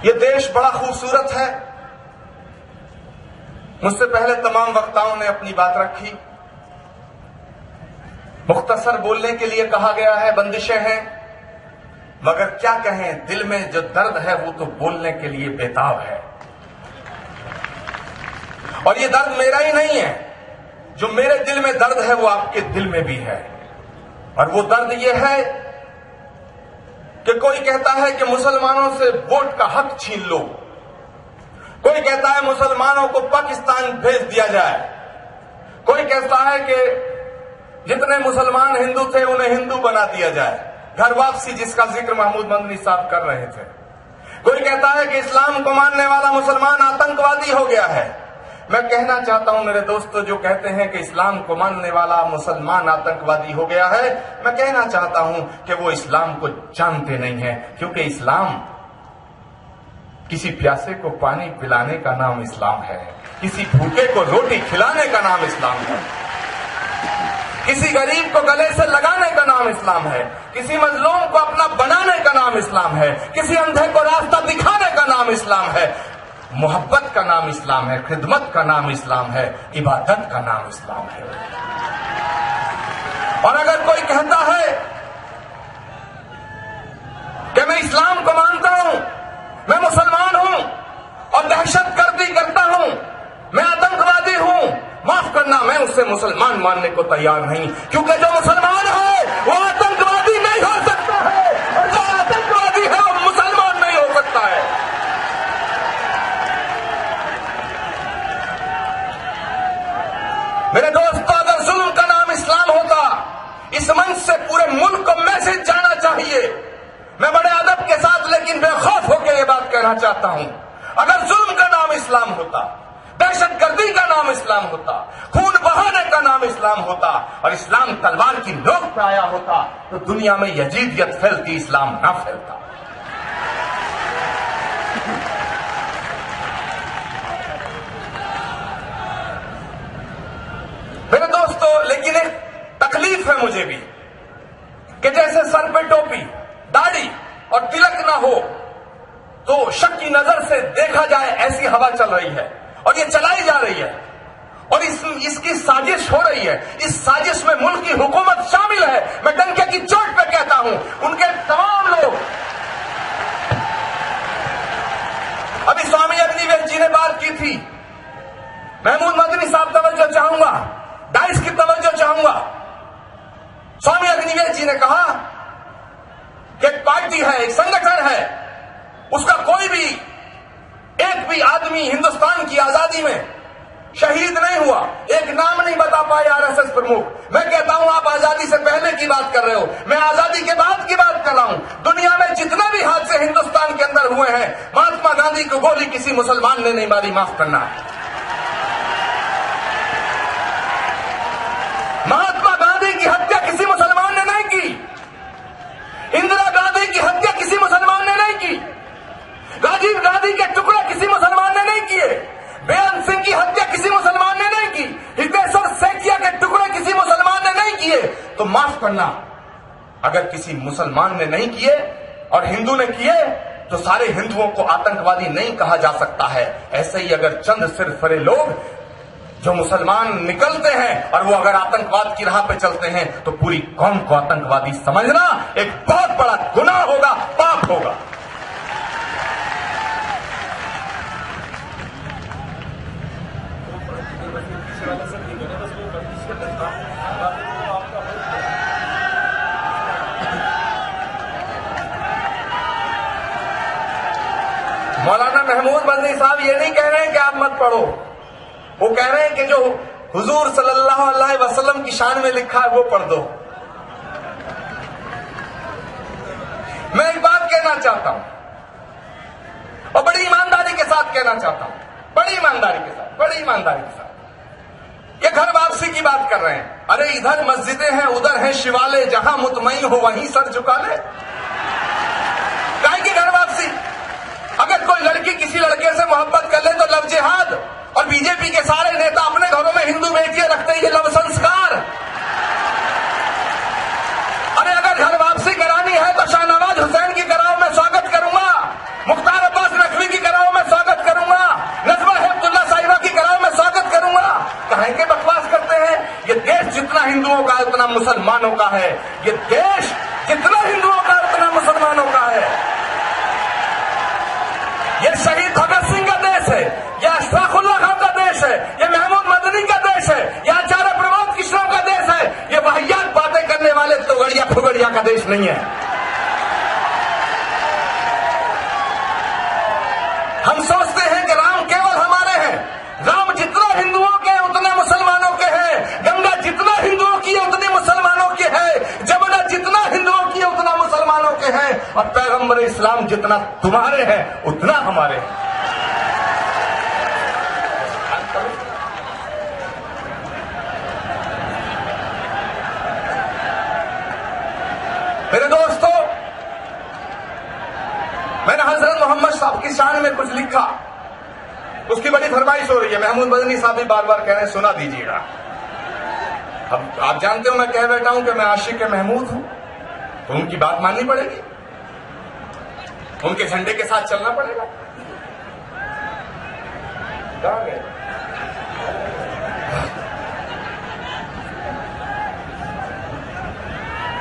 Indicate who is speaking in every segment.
Speaker 1: ये देश बड़ा खूबसूरत है। मुझसे पहले तमाम वक्ताओं ने अपनी बात रखी। मुख्तसर बोलने के लिए कहा गया है, बंदिशें हैं, मगर क्या कहें, दिल में जो दर्द है वो तो बोलने के लिए बेताब है। और ये दर्द मेरा ही नहीं है, जो मेरे दिल में दर्द है वो आपके दिल में भी है। और वो दर्द ये है कि कोई कहता है कि मुसलमानों से वोट का हक छीन लो, कोई कहता है मुसलमानों को पाकिस्तान भेज दिया जाए, कोई कहता है कि जितने मुसलमान हिंदू थे उन्हें हिंदू बना दिया जाए, घर वापसी जिसका जिक्र महमूद मदनी साहब कर रहे थे। कोई कहता है कि इस्लाम को मानने वाला मुसलमान आतंकवादी हो गया है। मैं कहना चाहता हूं मेरे दोस्तों, जो कहते हैं कि इस्लाम को मानने वाला मुसलमान आतंकवादी हो गया है, मैं कहना चाहता हूं कि वो इस्लाम को जानते नहीं है, क्योंकि इस्लाम किसी प्यासे को पानी पिलाने का नाम इस्लाम है, किसी भूखे को रोटी खिलाने का नाम इस्लाम है, किसी गरीब को गले से लगाने का नाम इस्लाम है, किसी मजलूम को अपना बनाने का नाम इस्लाम है, किसी अंधे को रास्ता दिखाने का नाम इस्लाम है। मोहब्बत का नाम इस्लाम है, खिदमत का नाम इस्लाम है, इबादत का नाम इस्लाम है। और अगर कोई कहता है कि मैं इस्लाम को मानता हूं, मैं मुसलमान हूं और दहशतगर्दी करता हूं, मैं आतंकवादी हूं, माफ करना, मैं उससे मुसलमान मानने को तैयार नहीं, क्योंकि जो मुसलमान है वो आतंकवादी नहीं हो सकता है, और जो आतंकवादी है वो मुसलमान नहीं हो सकता है। मेरे दोस्तों, अगर जुल्म का नाम इस्लाम होता, इस मंच से पूरे मुल्क को मैसेज जाना चाहिए। मैं बड़े अदब के साथ लेकिन बेखौफ होकर यह बात कहना चाहता हूं, अगर जुल्म का नाम इस्लाम होता, दहशतगर्दी का नाम इस्लाम होता, खून बहाने का नाम इस्लाम होता और इस्लाम तलवार की नोक पे आया होता, तो दुनिया में यजीदियत फैलती, इस्लाम ना फैलता। मेरे दोस्तों, लेकिन एक तकलीफ है मुझे भी कि जैसे सर पे टोपी, दाढ़ी और तिलक ना हो तो शक की नजर से देखा जाए, ऐसी हवा चल रही है और ये चलाई जा रही है और इसकी साजिश हो रही है। इस साजिश में मुल्क की हुकूमत शामिल है। मैं डंके की चोट पे कहता हूं, उनके तमाम लोग। अभी स्वामी अग्निवेश जी ने बात की थी, महमूद मदनी साहब तवज्जो चाहूंगा, डाइस की तवज्जो चाहूंगा। स्वामी अग्निवेश जी ने कहा कि एक पार्टी है, एक संगठन है, उसका कोई भी एक भी आदमी हिंदुस्तान की आजादी में शहीद नहीं हुआ, एक नाम नहीं बता पाए आरएसएस प्रमुख। मैं कहता हूं आप आजादी से पहले की बात कर रहे हो, मैं आजादी के बाद की बात कर रहा हूं। दुनिया में जितने भी हादसे हिंदुस्तान के अंदर हुए हैं, महात्मा गांधी को गोली किसी मुसलमान ने नहीं मारी, माफ करना। महात्मा गांधी की हत्या किसी मुसलमान ने नहीं की, इंदिरा गांधी की हत्या किसी मुसलमान ने नहीं की, राजीव गांधी के टुकड़े किसी मुसलमान ने नहीं किए, बेअंत सिंह की हत्या किसी मुसलमान ने नहीं की, हितेश्वर सेठिया के टुकड़े किसी मुसलमान ने नहीं किए। तो माफ करना, अगर किसी मुसलमान ने नहीं किए और हिंदू ने किए तो सारे हिंदुओं को आतंकवादी नहीं कहा जा सकता है। ऐसे ही अगर चंद सिरफरे लोग जो मुसलमान निकलते हैं और वो अगर आतंकवाद की राह पे चलते हैं तो पूरी कौम को आतंकवादी समझना एक बहुत बड़ा गुनाह होगा, पाप होगा। मौलाना महमूद मदनी साहब ये नहीं कह रहे हैं कि आप मत पढ़ो, वो कह रहे हैं कि जो हुजूर सल्लल्लाहु अलैहि वसल्लम की शान में लिखा है वो पढ़ दो। मैं एक बात कहना चाहता हूं और बड़ी ईमानदारी के साथ कहना चाहता हूं, बड़ी ईमानदारी के साथ, बड़ी ईमानदारी के साथ। ये घर वापसी की बात कर रहे हैं। अरे इधर मस्जिदें हैं, उधर हैं शिवालय, जहां मुतमईन हो वहीं सर झुका ले। काहे की घर वापसी? अगर कोई लड़की किसी लड़के से मोहब्बत कर ले तो लव जिहाद, और बीजेपी के सारे नेता अपने घरों में हिंदू बेटियां रखते हैं, ये लव संस्कार। अरे अगर घर वापसी करानी है तो शाहनवाज हुसैन की कराओ, मैं स्वागत करूंगा। मुख्तार अब्बास मुसलमानों का है। ये देश जितना हिंदुओं का उतना मुसलमानों का है। ये शहीद भगत सिंह का देश है, यह अशफाकुल्लाह खान का देश है, यह महमूद मदनी का देश है, यह आचार्य प्रमोद किशोर का देश है। ये वाहियात बातें करने वाले तोगड़िया फुगड़िया का देश नहीं है। हम सोचते हैं कि राम केवल हमारे हैं। राम जितना हिंदुओं के उतने मुसलमानों के हैं। गंगा जितना हिंदुओं की है उतनी मुसलमानों की है। जमुना जितना हिंदुओं की है उतना मुसलमानों के हैं। और पैगंबर इस्लाम जितना तुम्हारे हैं उतना हमारे हैं। मेरे दोस्तों, मैंने हजरत मोहम्मद साहब की शान में कुछ लिखा, उसकी बड़ी फरमाइश हो रही है। महमूद मदनी साहब भी बार बार कह रहे हैं सुना दीजिएगा। अब आप जानते हो मैं कह बैठा हूं कि मैं आशिक महमूद हूं, तो उनकी बात माननी पड़ेगी, उनके झंडे के साथ चलना पड़ेगा। कहां गए?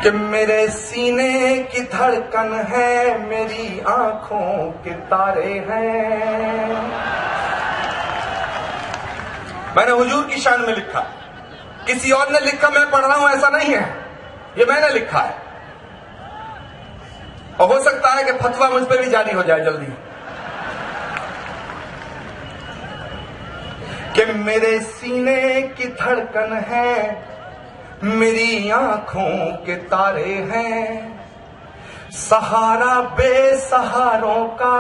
Speaker 1: कि मेरे सीने की धड़कन है, मेरी आंखों के तारे हैं। मैंने हुजूर की शान में लिखा, किसी और ने लिखा मैं पढ़ रहा हूं ऐसा नहीं है, ये मैंने लिखा है। और हो सकता है कि फतवा मुझ पर भी जारी हो जाए जल्दी। कि मेरे सीने की धड़कन है, मेरी आंखों के तारे हैं। सहारा बेसहारों का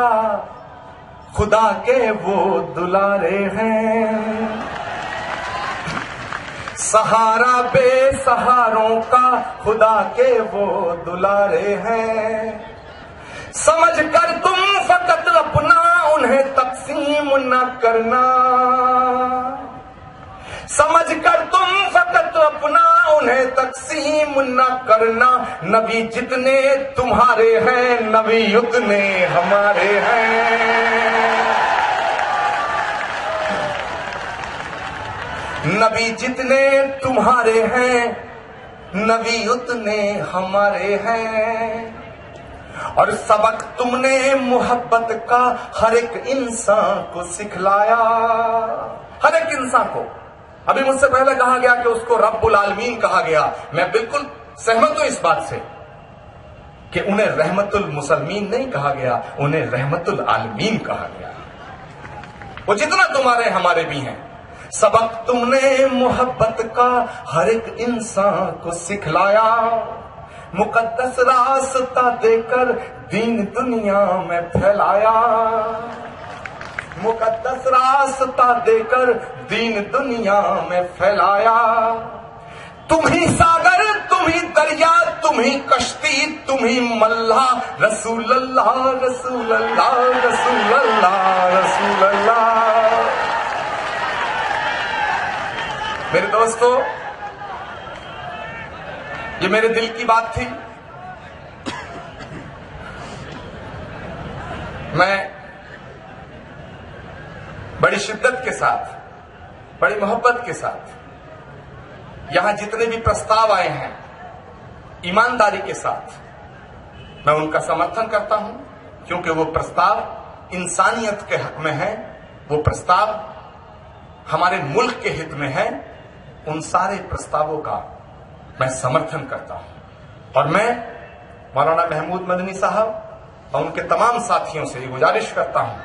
Speaker 1: खुदा के वो दुलारे हैं। सहारा बेसहारों का खुदा के वो दुलारे हैं। समझ कर तुम फकत अपना उन्हें तकसीम न करना। समझ कर तुम फकत अपना उन्हें तकसीम न करना। नबी जितने तुम्हारे हैं नबी उतने हमारे हैं। नबी जितने तुम्हारे हैं नबी उतने हमारे हैं। और सबक तुमने मोहब्बत का हर एक इंसान को सिखलाया। हर एक इंसान को। अभी मुझसे पहले कहा गया कि उसको रब्बुल आलमीन कहा गया। मैं बिल्कुल सहमत हूं इस बात से कि उन्हें रहमतुल मुसलमीन नहीं कहा गया, उन्हें रहमतुल आलमीन कहा गया। वो जितना तुम्हारे हमारे भी हैं। सबक तुमने मोहब्बत का हर एक इंसान को सिखलाया। मुकद्दस रास्ता देकर दीन दुनिया में फैलाया। मुकद्दस रास्ता देकर दीन दुनिया में फैलाया। तुम ही सागर, तुम ही दरिया, तुम ही कश्ती, तुम ही मल्ला। रसूल अल्लाह, रसूल अल्लाह, रसूल अल्लाह, रसूल अल्लाह। मेरे दोस्तों, ये मेरे दिल की बात थी। मैं बड़ी शिद्दत के साथ, बड़ी मोहब्बत के साथ यहां जितने भी प्रस्ताव आए हैं, ईमानदारी के साथ मैं उनका समर्थन करता हूं, क्योंकि वो प्रस्ताव इंसानियत के हक में है, वो प्रस्ताव हमारे मुल्क के हित में है। उन सारे प्रस्तावों का मैं समर्थन करता हूं। और मैं मौलाना महमूद मदनी साहब और उनके तमाम साथियों से ये गुजारिश करता हूं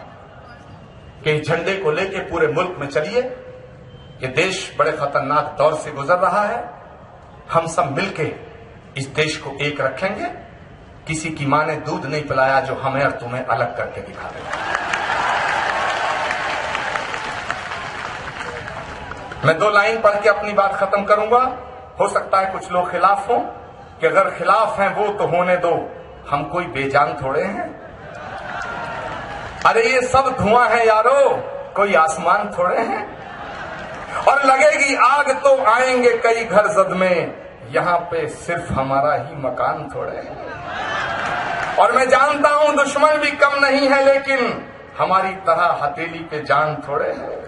Speaker 1: कि इस झंडे को लेके पूरे मुल्क में चलिए। ये देश बड़े खतरनाक दौर से गुजर रहा है। हम सब मिलके इस देश को एक रखेंगे। किसी की मां ने दूध नहीं पिलाया जो हमें और तुम्हें अलग करके दिखा देगा। मैं 2 लाइन पढ़ के अपनी बात खत्म करूंगा। हो सकता है कुछ लोग खिलाफ हों, कि अगर खिलाफ हैं वो तो होने दो, हम कोई बेजान थोड़े हैं। अरे ये सब धुआं है यारो, कोई आसमान थोड़े हैं। और लगेगी आग तो आएंगे कई घर जद में, यहां पे सिर्फ हमारा ही मकान थोड़े हैं। और मैं जानता हूं दुश्मन भी कम नहीं है, लेकिन हमारी तरह हथेली पे जान थोड़े हैं।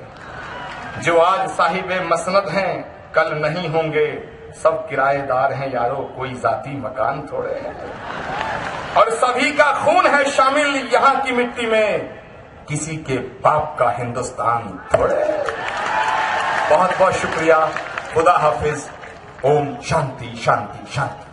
Speaker 1: जो आज साहिबे मसनद हैं कल नहीं होंगे, सब किराएदार हैं यारो, कोई जाती मकान थोड़े है। और सभी का खून है शामिल यहां की मिट्टी में, किसी के बाप का हिंदुस्तान थोड़े है। बहुत बहुत शुक्रिया। खुदा हाफिज। ओम शांति शांति शांति।